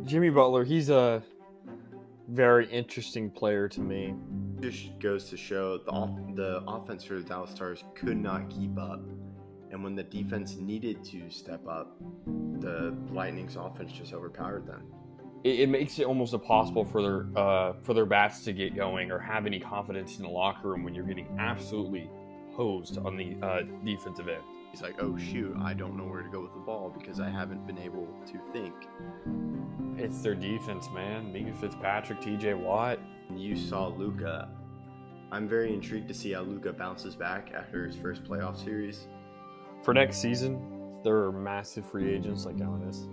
Jimmy Butler, he's a very interesting player to me. Just goes to show the offense for the Dallas Stars could not keep up. And when the defense needed to step up, the Lightning's offense just overpowered them. It makes it almost impossible for their bats to get going or have any confidence in the locker room when you're getting absolutely hosed on the defensive end. He's like, oh shoot, I don't know where to go with the ball because I haven't been able to think. It's their defense, man. Minka Fitzpatrick, TJ Watt. You saw Luka. I'm very intrigued to see how Luka bounces back after his first playoff series. For next season, there are massive free agents like Giannis.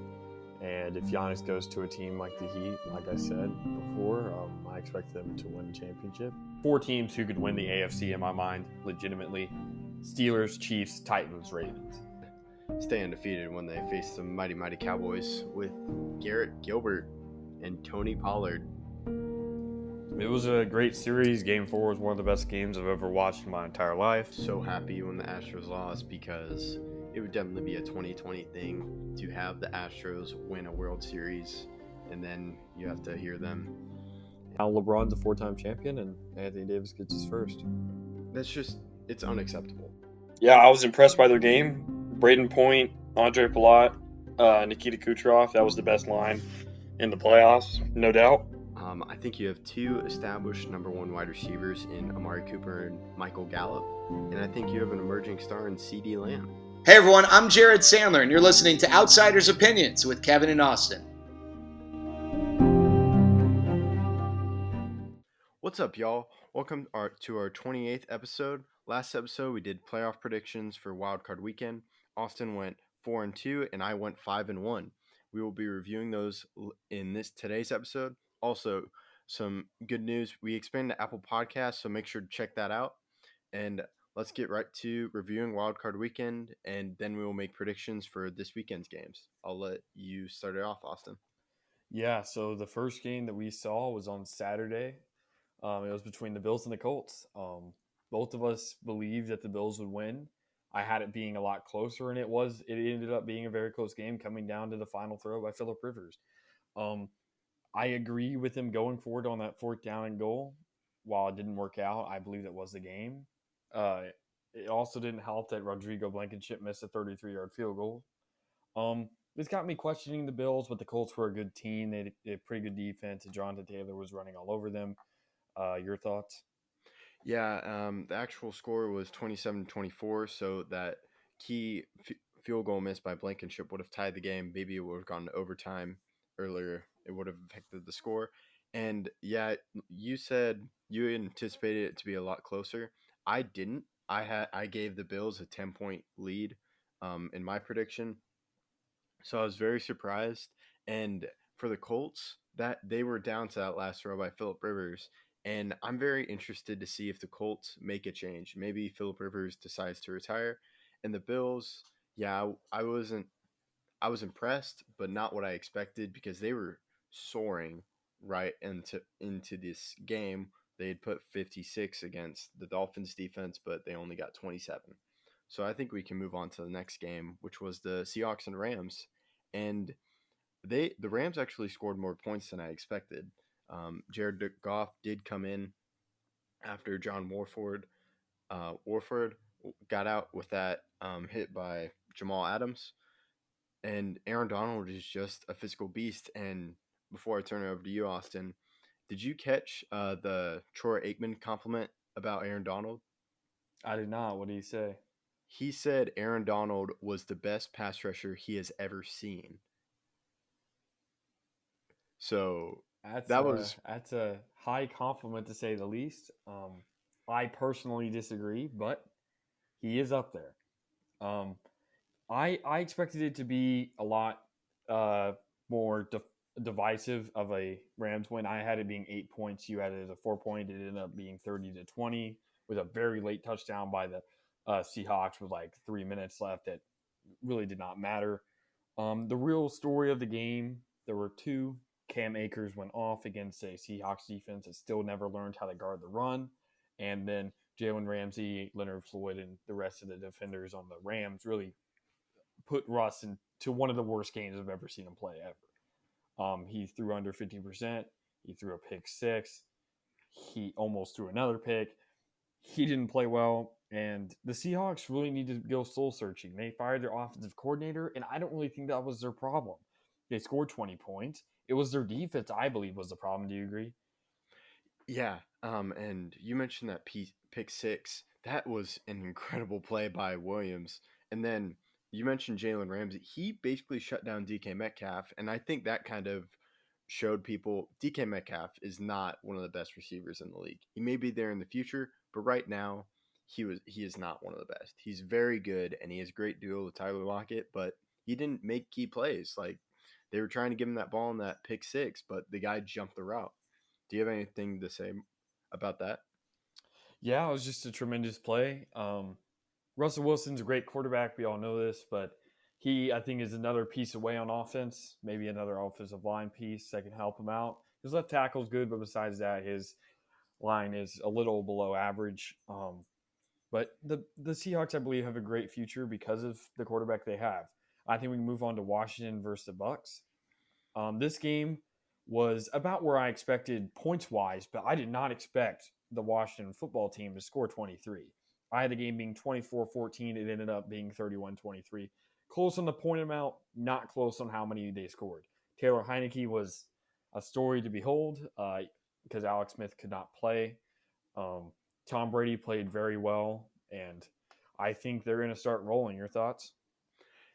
And if Giannis goes to a team like the Heat, like I said before, I expect them to win the championship. 4 teams who could win the AFC in my mind, legitimately. Steelers, Chiefs, Titans, Ravens. Stay undefeated when they face the mighty Cowboys with Garrett Gilbert and Tony Pollard. It was a great series. Game 4 was one of the best games I've ever watched in my entire life. So happy when the Astros lost because it would definitely be a 2020 thing to have the Astros win a World Series and then you have to hear them. Now LeBron's a 4-time champion and Anthony Davis gets his first. It's unacceptable. Yeah, I was impressed by their game. Braden Point, Andre Palat, Nikita Kucherov, that was the best line in the playoffs, no doubt. I think you have 2 established number 1 wide receivers in Amari Cooper and Michael Gallup, and I think you have an emerging star in C.D. Lamb. Hey everyone, I'm Jared Sandler, and you're listening to Outsiders Opinions with Kevin and Austin. What's up, y'all? Welcome to our 28th episode. Last episode, we did playoff predictions for Wildcard Weekend. Austin went 4-2, and I went 5-1. We will be reviewing those in today's episode. Also, some good news. We expanded to Apple Podcasts, so make sure to check that out. And let's get right to reviewing Wildcard Weekend, and then we will make predictions for this weekend's games. I'll let you start it off, Austin. Yeah, so the first game that we saw was on Saturday. It was between the Bills and the Colts. Both of us believed that the Bills would win. I had it being a lot closer, and it ended up being a very close game coming down to the final throw by Phillip Rivers. I agree with him going forward on that 4th down and goal. While it didn't work out, I believe that was the game. It also didn't help that Rodrigo Blankenship missed a 33-yard field goal. This got me questioning the Bills, but the Colts were a good team. They had a pretty good defense, and Jonathan Taylor was running all over them. Your thoughts? Yeah, the actual score was 27-24, so that key field goal missed by Blankenship would have tied the game. Maybe it would have gone to overtime earlier. It would have affected the score. And yeah, you said you anticipated it to be a lot closer. I didn't. I gave the Bills a 10-point lead in my prediction. So I was very surprised. And for the Colts, that they were down to that last throw by Phillip Rivers. And I'm very interested to see if the Colts make a change. Maybe Phillip Rivers decides to retire. And the Bills, yeah, I was impressed, but not what I expected because they were soaring right into this game. They had put 56 against the Dolphins defense, but they only got 27. So I think we can move on to the next game, which was the Seahawks and Rams. And the Rams actually scored more points than I expected. Jared Goff did come in after John Warford got out with that hit by Jamal Adams. And Aaron Donald is just a physical beast. And before I turn it over to you, Austin, did you catch the Troy Aikman compliment about Aaron Donald? I did not. What did he say? He said Aaron Donald was the best pass rusher he has ever seen. So that's a high compliment to say the least. I personally disagree, but he is up there. I expected it to be a lot more divisive of a Rams win. I had it being 8 points. You had it as a 4-point. It ended up being 30-20 with a very late touchdown by the Seahawks with like 3 minutes left. That really did not matter. The real story of the game, there were 2. Cam Akers went off against a Seahawks defense that still never learned how to guard the run. And then Jalen Ramsey, Leonard Floyd, and the rest of the defenders on the Rams really put Russ into one of the worst games I've ever seen him play ever. He threw under 50%. He threw a pick six. He almost threw another pick. He didn't play well. And the Seahawks really need to go soul searching. They fired their offensive coordinator, and I don't really think that was their problem. They scored 20 points. It was their defense, I believe, was the problem. Do you agree? Yeah, and you mentioned that pick six. That was an incredible play by Williams. And then you mentioned Jalen Ramsey. He basically shut down DK Metcalf, and I think that kind of showed people DK Metcalf is not one of the best receivers in the league. He may be there in the future, but right now he is not one of the best. He's very good, and he has a great duo with Tyler Lockett, but he didn't make key plays. Like they were trying to give him that ball in that pick six, but the guy jumped the route. Do you have anything to say about that? Yeah, it was just a tremendous play. Russell Wilson's a great quarterback. We all know this, but I think, is another piece away on offense. Maybe another offensive line piece that can help him out. His left tackle is good, but besides that, his line is a little below average. But the Seahawks, I believe, have a great future because of the quarterback they have. I think we can move on to Washington versus the Bucks. This game was about where I expected points wise, but I did not expect the Washington football team to score 23. I had the game being 24-14. It ended up being 31-23. Close on the point amount, not close on how many they scored. Taylor Heineke was a story to behold because Alex Smith could not play. Tom Brady played very well, and I think they're going to start rolling. Your thoughts?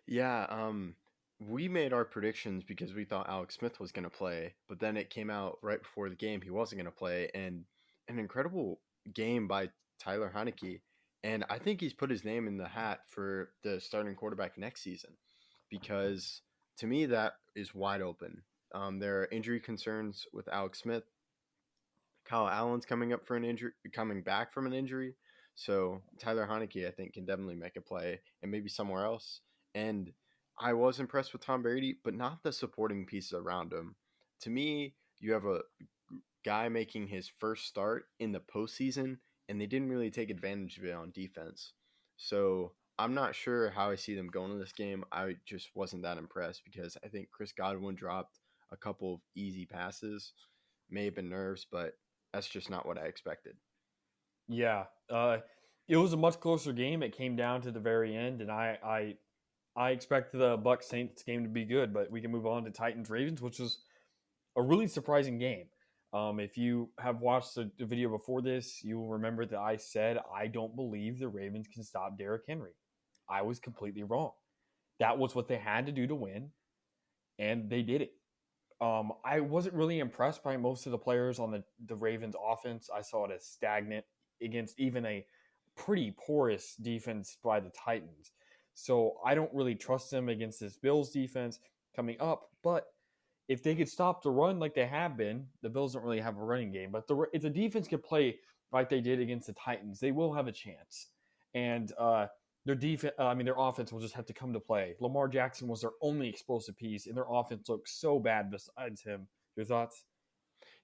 Yeah, we made our predictions because we thought Alex Smith was going to play, but then it came out right before the game he wasn't going to play, and an incredible game by Tyler Heineke, and I think he's put his name in the hat for the starting quarterback next season, because to me that is wide open. There are injury concerns with Alex Smith. Kyle Allen's coming back from an injury. So Tyler Heineke, I think, can definitely make a play and maybe somewhere else. And I was impressed with Tom Brady, but not the supporting pieces around him. To me, you have a guy making his first start in the postseason, and they didn't really take advantage of it on defense. So I'm not sure how I see them going in this game. I just wasn't that impressed because I think Chris Godwin dropped a couple of easy passes. May have been nerves, but that's just not what I expected. Yeah, it was a much closer game. It came down to the very end, and I expect the Bucks Saints game to be good, but we can move on to Titans Ravens, which was a really surprising game. If you have watched the video before this, you will remember that I said I don't believe the Ravens can stop Derrick Henry. I was completely wrong. That was what they had to do to win, and they did it. I wasn't really impressed by most of the players on the Ravens offense. I saw it as stagnant against even a pretty porous defense by the Titans. So I don't really trust them against this Bills defense coming up. But if they could stop the run like they have been, the Bills don't really have a running game. But if the defense could play like they did against the Titans, they will have a chance. And their offense will just have to come to play. Lamar Jackson was their only explosive piece, and their offense looked so bad besides him. Your thoughts?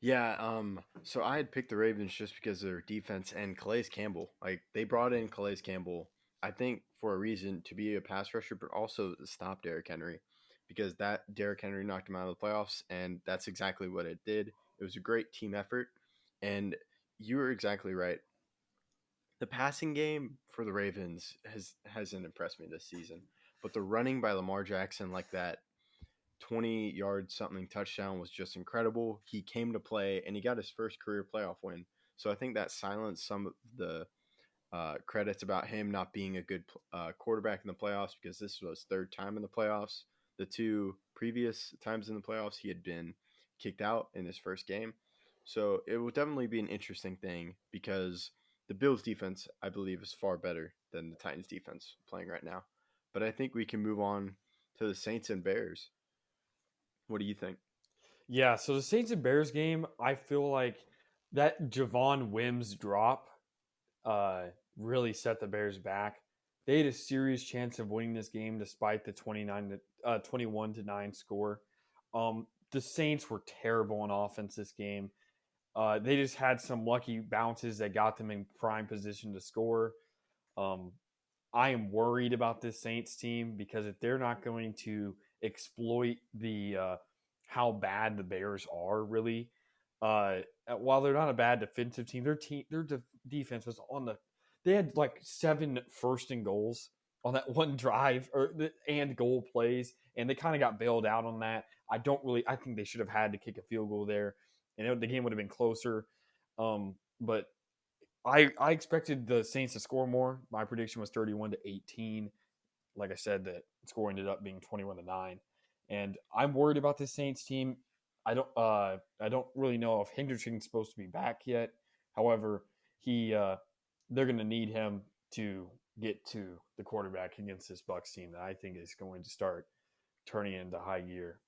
Yeah, so I had picked the Ravens just because of their defense and Calais Campbell. Like they brought in Calais Campbell, I think, for a reason to be a pass rusher, but also to stop Derrick Henry, because that Derrick Henry knocked him out of the playoffs, and that's exactly what it did. It was a great team effort, and you were exactly right. The passing game for the Ravens hasn't impressed me this season, but the running by Lamar Jackson like that 20-yard something touchdown was just incredible. He came to play and he got his first career playoff win. So I think that silenced some of the credits about him not being a good quarterback in the playoffs because this was his third time in the playoffs. The two previous times in the playoffs, he had been kicked out in his first game. So it will definitely be an interesting thing because the Bills defense, I believe, is far better than the Titans defense playing right now. But I think we can move on to the Saints and Bears. What do you think? Yeah, so the Saints and Bears game, I feel like that Javon Wims drop uh, really set the Bears back. They had a serious chance of winning this game despite the 21-9 score. The Saints were terrible on offense this game. They just had some lucky bounces that got them in prime position to score. Um, I am worried about this Saints team because if they're not going to exploit how bad the Bears are really. While they're not a bad defensive team, their defense was on the. They had like 7 first and goals on that one drive and goal plays, and they kind of got bailed out on that. I think they should have had to kick a field goal there, and the game would have been closer. But I expected the Saints to score more. My prediction was 31-18. Like I said, the score ended up being 21-9. And I'm worried about this Saints team. I don't really know if Hendrickson's supposed to be back yet. However, they're going to need him to get to the quarterback against this Bucks team that I think is going to start turning into high gear.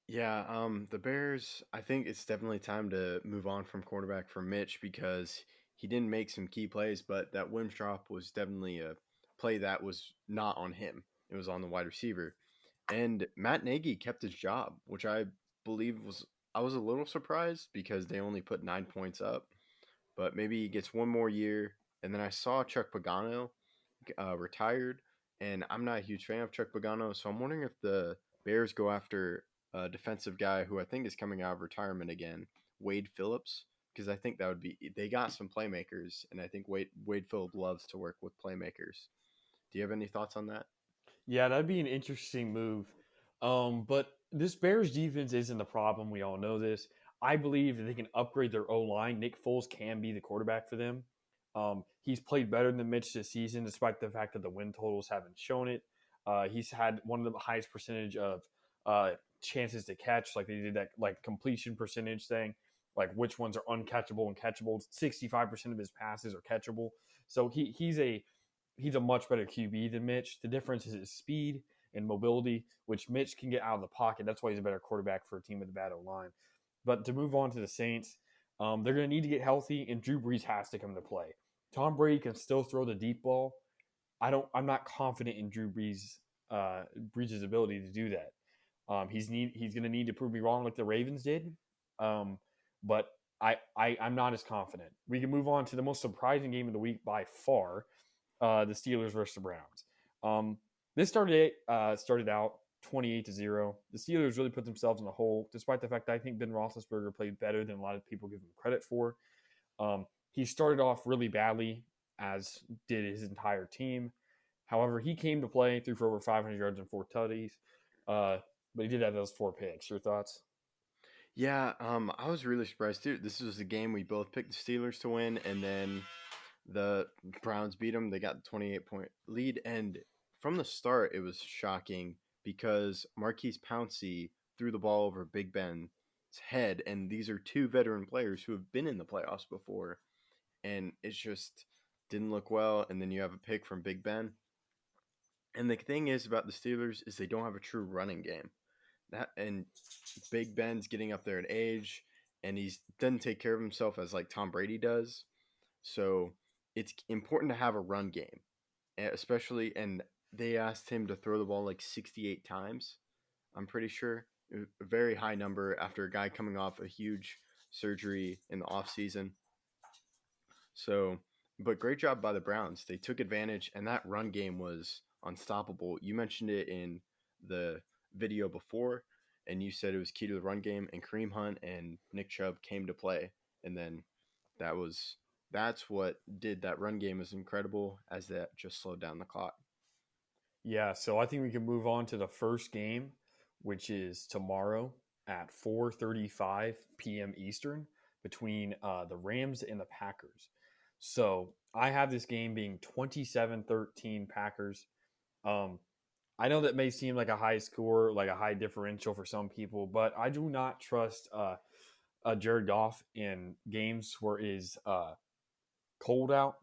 Yeah, the Bears, I think it's definitely time to move on from quarterback for Mitch because he didn't make some key plays, but that Wims drop was definitely a play that was not on him. It was on the wide receiver. And Matt Nagy kept his job, which I believe I was a little surprised because they only put 9 points up, but maybe he gets one more year. And then I saw Chuck Pagano retired, and I'm not a huge fan of Chuck Pagano, so I'm wondering if the Bears go after a defensive guy who I think is coming out of retirement again, Wade Phillips, because I think that would be they got some playmakers, and I think Wade Phillips loves to work with playmakers. Do you have any thoughts on that? Yeah, that'd be an interesting move. But this Bears defense isn't the problem. We all know this. I believe that they can upgrade their O line. Nick Foles can be the quarterback for them. He's played better than Mitch this season, despite the fact that the win totals haven't shown it. He's had one of the highest percentage of chances to catch, like they did that like completion percentage thing, like which ones are uncatchable and catchable. 65% of his passes are catchable. So he's a much better QB than Mitch. The difference is his speed and mobility, which Mitch can get out of the pocket. That's why he's a better quarterback for a team with a bad O line. But to move on to the Saints, they're going to need to get healthy, and Drew Brees has to come to play. Tom Brady can still throw the deep ball. I'm not confident in Brees' ability to do that. He's going to need to prove me wrong like the Ravens did. But I'm not as confident. We can move on to the most surprising game of the week by far, the Steelers versus the Browns. This started out 28-0. The Steelers really put themselves in the hole, despite the fact that I think Ben Roethlisberger played better than a lot of people give him credit for. He started off really badly, as did his entire team. However, he came to play, threw for over 500 yards and 4 tutties. But he did have those 4 picks. Your thoughts? Yeah, I was really surprised too. This was a game we both picked the Steelers to win, and then the Browns beat them. They got the 28-point lead, and from the start, it was shocking because Marquise Pouncey threw the ball over Big Ben's head, and these are 2 veteran players who have been in the playoffs before, and it just didn't look well. And then you have a pick from Big Ben, and the thing is about the Steelers is they don't have a true running game. That and Big Ben's getting up there in age, and he doesn't take care of himself as like Tom Brady does. So it's important to have a run game, especially. And they asked him to throw the ball like 68 times. I'm pretty sure a very high number after a guy coming off a huge surgery in the off season. So, but great job by the Browns. They took advantage, and that run game was unstoppable. You mentioned it in the video before, and you said it was key to the run game. And Kareem Hunt and Nick Chubb came to play, and then that was that's what did that run game is incredible, as that just slowed down the clock. Yeah, so I think we can move on to the first game, which is tomorrow at 4:35 p.m. Eastern between the Rams and the Packers. So I have this game being 27-13 Packers. Um, I know that may seem like a high score, like a high differential for some people, but I do not trust Jared Goff in games where it is cold out.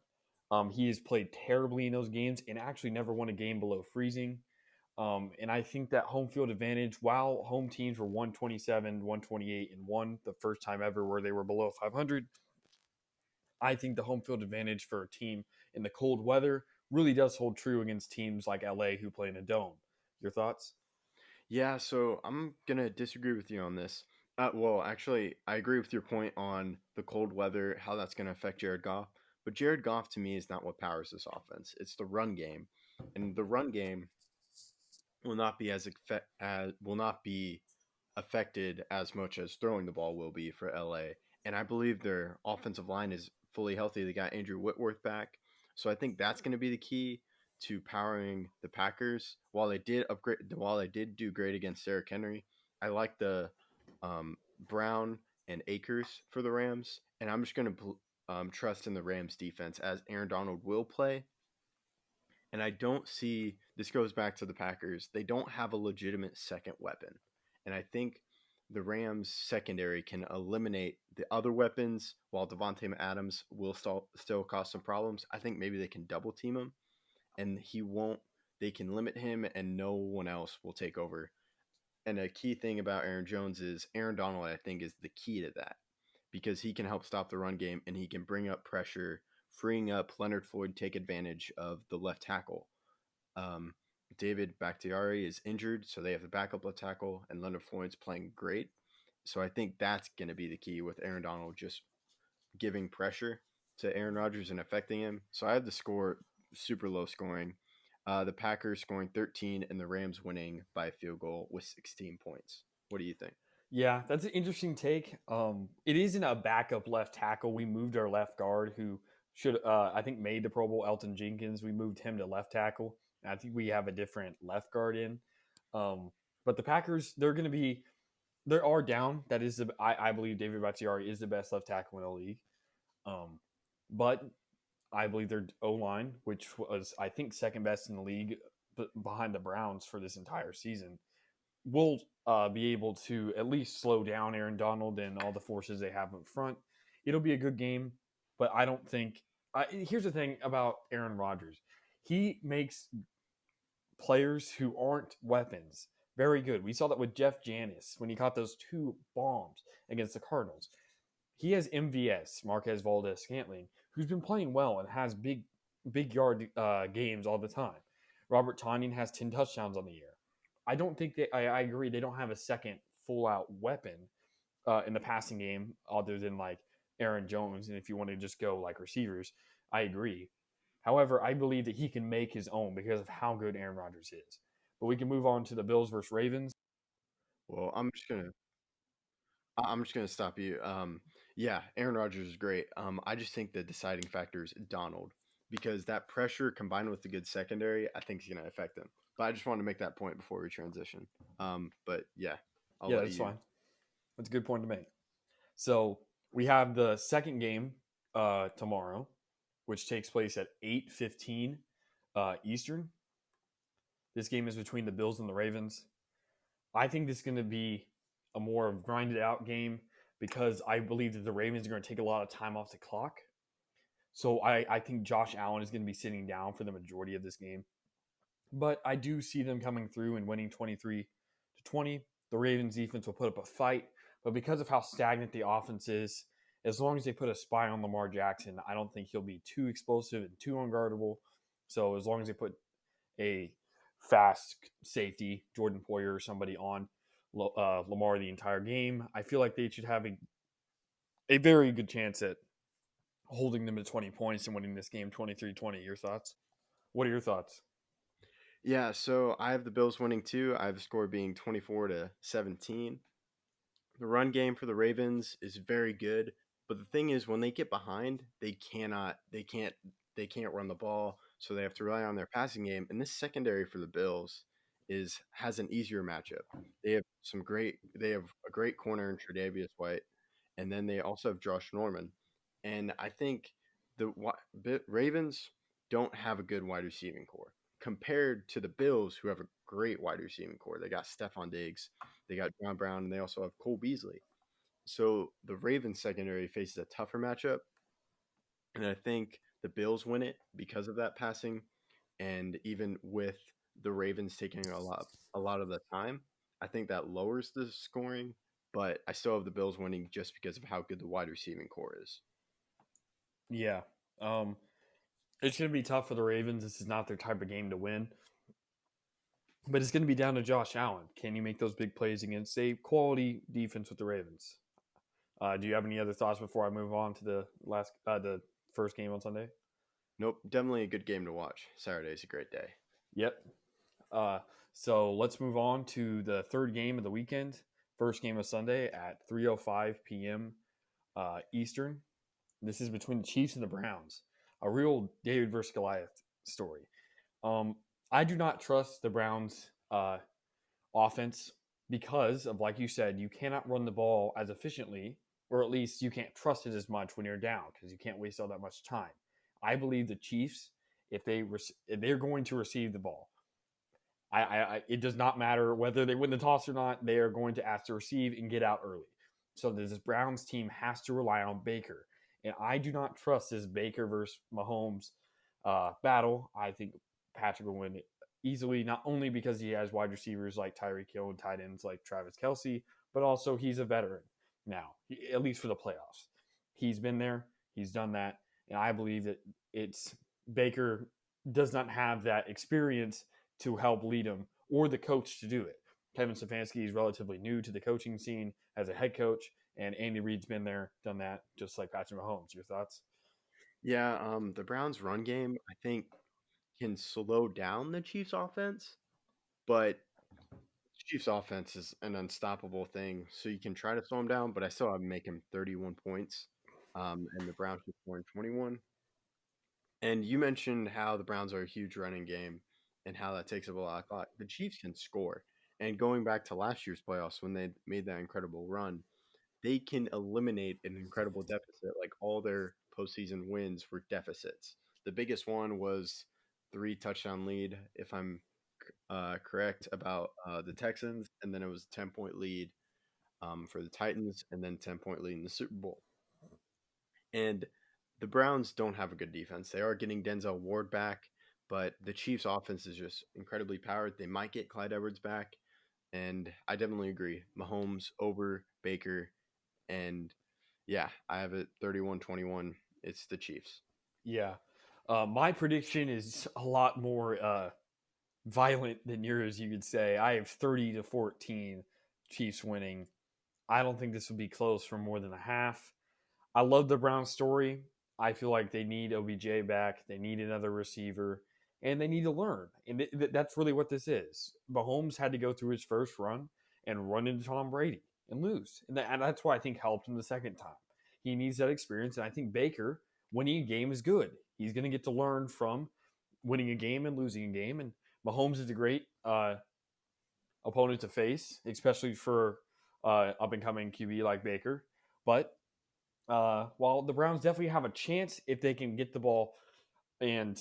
He has played terribly in those games and actually never won a game below freezing. And I think that home field advantage, while home teams were 127, 128, and 1 the first time ever where they were below 500, I think the home field advantage for a team in the cold weather really does hold true against teams like LA who play in a dome. Your thoughts? Yeah, so I'm gonna disagree with you on this. Well, actually, I agree with your point on the cold weather, how that's gonna affect Jared Goff. But Jared Goff to me is not what powers this offense. It's the run game, and the run game will not be affected as much as throwing the ball will be for LA. And I believe their offensive line is fully healthy. They got Andrew Whitworth back. So I think that's going to be the key to powering the Packers. While they did do great against Derrick Henry, I like the Brown and Akers for the Rams, and I'm just going to trust in the Rams defense as Aaron Donald will play. And I don't see this goes back to the Packers. They don't have a legitimate second weapon. And I think the Rams secondary can eliminate the other weapons while Devontae Adams will still cause some problems. I think maybe they can double team him and he won't they can limit him and no one else will take over. And a key thing about Aaron Jones is Aaron Donald, I think, is the key to that because he can help stop the run game and he can bring up pressure, freeing up Leonard Floyd to take advantage of the left tackle. Um, David Bakhtiari is injured, so they have the backup left tackle, and Leonard Floyd's playing great. So I think that's going to be the key with Aaron Donald just giving pressure to Aaron Rodgers and affecting him. So I have the score super low scoring. The Packers scoring 13 and the Rams winning by a field goal with 16 points. What do you think? Yeah, that's an interesting take. It isn't a backup left tackle. We moved our left guard who should, I think, made the Pro Bowl, Elton Jenkins. We moved him to left tackle. And I think we have a different left guard in. But the Packers, they are down. That is, I believe David Bakhtiari is the best left tackle in the league. But I believe their O line, which was, I think, second best in the league behind the Browns for this entire season, will be able to at least slow down Aaron Donald and all the forces they have in front. It'll be a good game, but I don't think. Here's the thing about Aaron Rodgers: he makes players who aren't weapons very good. We saw that with Jeff Janis when he caught those two bombs against the Cardinals. He has MVS, Marquez Valdez Scantling, who's been playing well and has big yard games all the time. Robert Tonyan has 10 touchdowns on the year. I don't think I agree. They don't have a second full out weapon in the passing game other than like Aaron Jones. And if you want to just go like receivers, I agree. However, I believe that he can make his own because of how good Aaron Rodgers is. But we can move on to the Bills versus Ravens. Well, I'm just gonna stop you. Yeah, Aaron Rodgers is great. I just think the deciding factor is Donald because that pressure combined with the good secondary, I think is gonna affect him. But I just wanted to make that point before we transition. But yeah, I'll Yeah, let that's you. fine. That's a good point to make. So we have the second game tomorrow, which takes place at 8:15 Eastern. This game is between the Bills and the Ravens. I think this is going to be a more grinded out game because I believe that the Ravens are going to take a lot of time off the clock. So I think Josh Allen is going to be sitting down for the majority of this game. But I do see them coming through and winning 23-20. The Ravens defense will put up a fight. But because of how stagnant the offense is, as long as they put a spy on Lamar Jackson, I don't think he'll be too explosive and too unguardable. So as long as they put a fast safety, Jordan Poyer or somebody on Lamar the entire game, I feel like they should have a very good chance at holding them to 20 points and winning this game 23-20. Your thoughts? What are your thoughts? Yeah, so I have the Bills winning too. I have the score being 24-17. The run game for the Ravens is very good, but the thing is when they get behind, they can't run the ball, so they have to rely on their passing game. And this secondary for the Bills has an easier matchup. They have a great corner in Tre'Davious White, and then they also have Josh Norman. And I think the Ravens don't have a good wide receiving core compared to the Bills, who have a great wide receiving core. They got Stephon Diggs, they got John Brown, and they also have Cole Beasley. So the Ravens secondary faces a tougher matchup, and I think the Bills win it because of that passing. And even with the Ravens taking a lot of the time, I think that lowers the scoring. But I still have the Bills winning just because of how good the wide receiving core is. Yeah. Um, it's going to be tough for the Ravens. This is not their type of game to win. But it's going to be down to Josh Allen. Can you make those big plays against a quality defense with the Ravens? Do you have any other thoughts before I move on to the first game on Sunday? Nope, definitely a good game to watch. Saturday's a great day. Yep. So let's move on to the third game of the weekend. First game of Sunday at 3:05 p.m. Eastern. This is between the Chiefs and the Browns. A real David versus Goliath story. I do not trust the Browns' offense because of, like you said, you cannot run the ball as efficiently, or at least you can't trust it as much when you're down because you can't waste all that much time. I believe the Chiefs, if they're going to receive the ball, it does not matter whether they win the toss or not. They are going to ask to receive and get out early. So this Browns team has to rely on Baker, and I do not trust this Baker versus Mahomes battle. I think Patrick will win it easily, not only because he has wide receivers like Tyreek Hill and tight ends like Travis Kelsey, but also he's a veteran now, at least for the playoffs. He's been there, he's done that, and I believe that it's Baker does not have that experience to help lead him or the coach to do it. Kevin Stefanski is relatively new to the coaching scene as a head coach, and Andy Reid's been there, done that, just like Patrick Mahomes. Your thoughts? Yeah, the Browns' run game, I think, can slow down the Chiefs' offense, but Chiefs' offense is an unstoppable thing. So you can try to slow him down, but I still have to make him 31 points, and the Browns are scoring 21. And you mentioned how the Browns are a huge running game and how that takes up a lot of clock. The Chiefs can score. And going back to last year's playoffs when they made that incredible run, they can eliminate an incredible deficit. Like all their postseason wins were deficits. The biggest one was 3 touchdown lead, if I'm correct, about the Texans, and then it was a 10-point lead for the Titans, and then 10-point lead in the Super Bowl. And the Browns don't have a good defense. They are getting Denzel Ward back, but the Chiefs' offense is just incredibly powered. They might get Clyde Edwards back, and I definitely agree. Mahomes over Baker, and yeah, I have it 31-21. It's the Chiefs. Yeah. My prediction is a lot more violent than yours, you could say. I have 30-14 Chiefs winning. I don't think this will be close for more than a half. I love the Browns story. I feel like they need OBJ back. They need another receiver, and they need to learn. And that's really what this is. Mahomes had to go through his first run and run into Tom Brady and lose, and that's why I think helped him the second time. He needs that experience, and I think Baker winning a game is good. He's going to get to learn from winning a game and losing a game, and Mahomes is a great opponent to face, especially for up and coming QB like Baker. But while the Browns definitely have a chance if they can get the ball and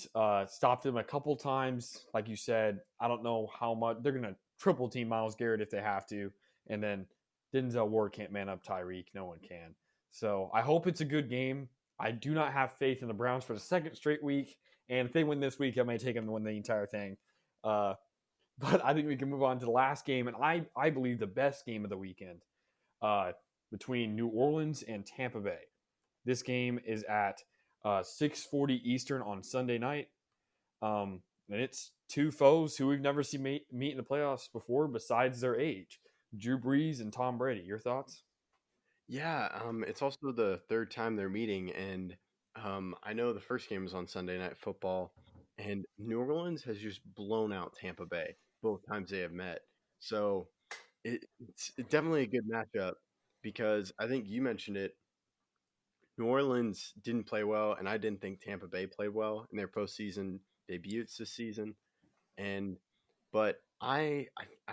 stop them a couple times, like you said, I don't know how much they're going to triple team Myles Garrett if they have to, and then Denzel Ward can't man up Tyreek. No one can. So I hope it's a good game. I do not have faith in the Browns for the second straight week, and if they win this week, I may take them to win the entire thing. Uh, but I think we can move on to the last game, and I believe the best game of the weekend uh, between New Orleans and Tampa Bay. This game is at 6:40 Eastern on Sunday night, and it's two foes who we've never seen meet in the playoffs before, besides their age, Drew Brees and Tom Brady. Your thoughts? Yeah, it's also the third time they're meeting, and I know the first game was on Sunday Night Football, and New Orleans has just blown out Tampa Bay both times they have met. So it's definitely a good matchup because I think you mentioned it. New Orleans didn't play well, and I didn't think Tampa Bay played well in their postseason debuts this season. And but I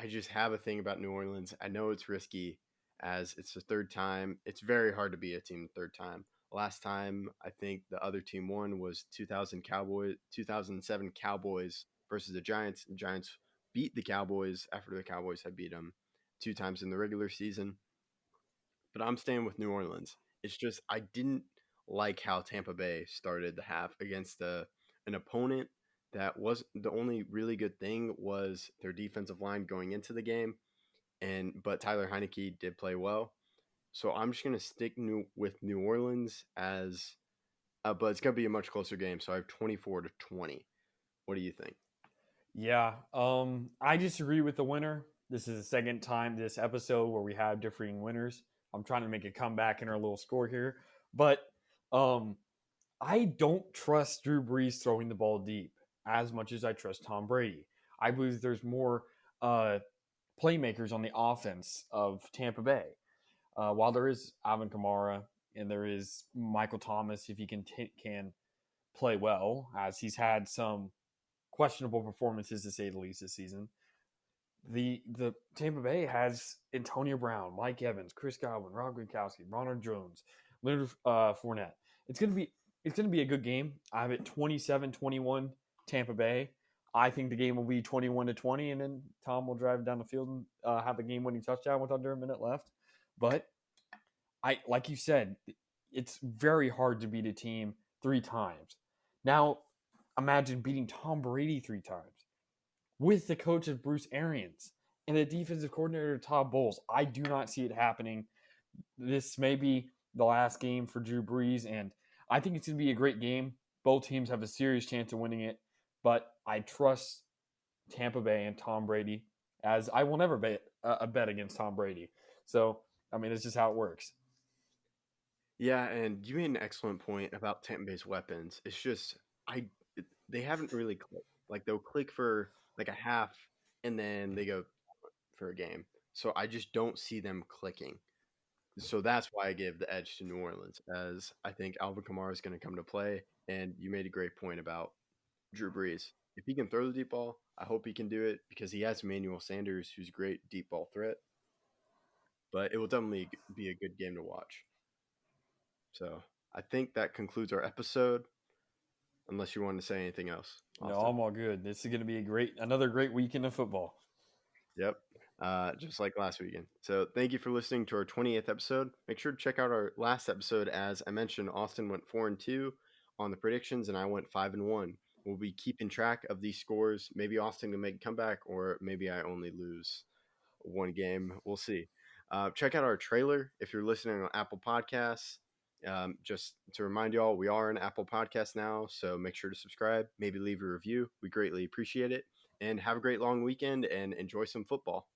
just have a thing about New Orleans. I know it's risky as it's the third time. It's very hard to beat a team the third time. Last time I think the other team won was 2007 Cowboys versus the Giants. The Giants beat the Cowboys after the Cowboys had beat them 2 times in the regular season. But I'm staying with New Orleans. It's just I didn't like how Tampa Bay started the half against an opponent that was the only really good thing was their defensive line going into the game, and but Tyler Heineke did play well. So I'm just gonna stick with New Orleans as, but it's gonna be a much closer game. So I have 24-20. What do you think? Yeah, I disagree with the winner. This is the second time this episode where we have differing winners. I'm trying to make a comeback in our little score here, but um, I don't trust Drew Brees throwing the ball deep as much as I trust Tom Brady. I believe there's more playmakers on the offense of Tampa Bay. While there is Alvin Kamara and there is Michael Thomas, if he can play well, as he's had some questionable performances to say the least this season. The Tampa Bay has Antonio Brown, Mike Evans, Chris Godwin, Rob Gronkowski, Ronald Jones, Leonard Fournette. It's gonna be a good game. I have it 27-21 Tampa Bay. I think the game will be 21-20, and then Tom will drive down the field and have a game-winning touchdown with under a minute left. But like you said, it's very hard to beat a team 3 times. Now, imagine beating Tom Brady 3 times with the coach of Bruce Arians and the defensive coordinator Todd Bowles. I do not see it happening. This may be the last game for Drew Brees, and I think it's going to be a great game. Both teams have a serious chance of winning it, but I trust Tampa Bay and Tom Brady, as I will never bet against Tom Brady. So, I mean, it's just how it works. Yeah, and you made an excellent point about Tampa Bay's weapons. It's just they haven't really clicked. Like they'll click for like a half, and then they go for a game. So I just don't see them clicking. So that's why I give the edge to New Orleans, as I think Alvin Kamara is going to come to play. And you made a great point about Drew Brees. If he can throw the deep ball, I hope he can do it because he has Emmanuel Sanders, who's a great deep ball threat. But it will definitely be a good game to watch. So I think that concludes our episode. Unless you want to say anything else. Austin. No, I'm all good. This is going to be another great weekend of football. Yep. Just like last weekend. So thank you for listening to our 20th episode. Make sure to check out our last episode. As I mentioned, Austin went 4-2 on the predictions, and I went 5-1. We'll be keeping track of these scores. Maybe Austin can make a comeback, or maybe I only lose one game. We'll see. Check out our trailer if you're listening on Apple Podcasts. Just to remind you all, we are an Apple Podcast now, so make sure to subscribe, maybe leave a review. We greatly appreciate it. And have a great long weekend and enjoy some football.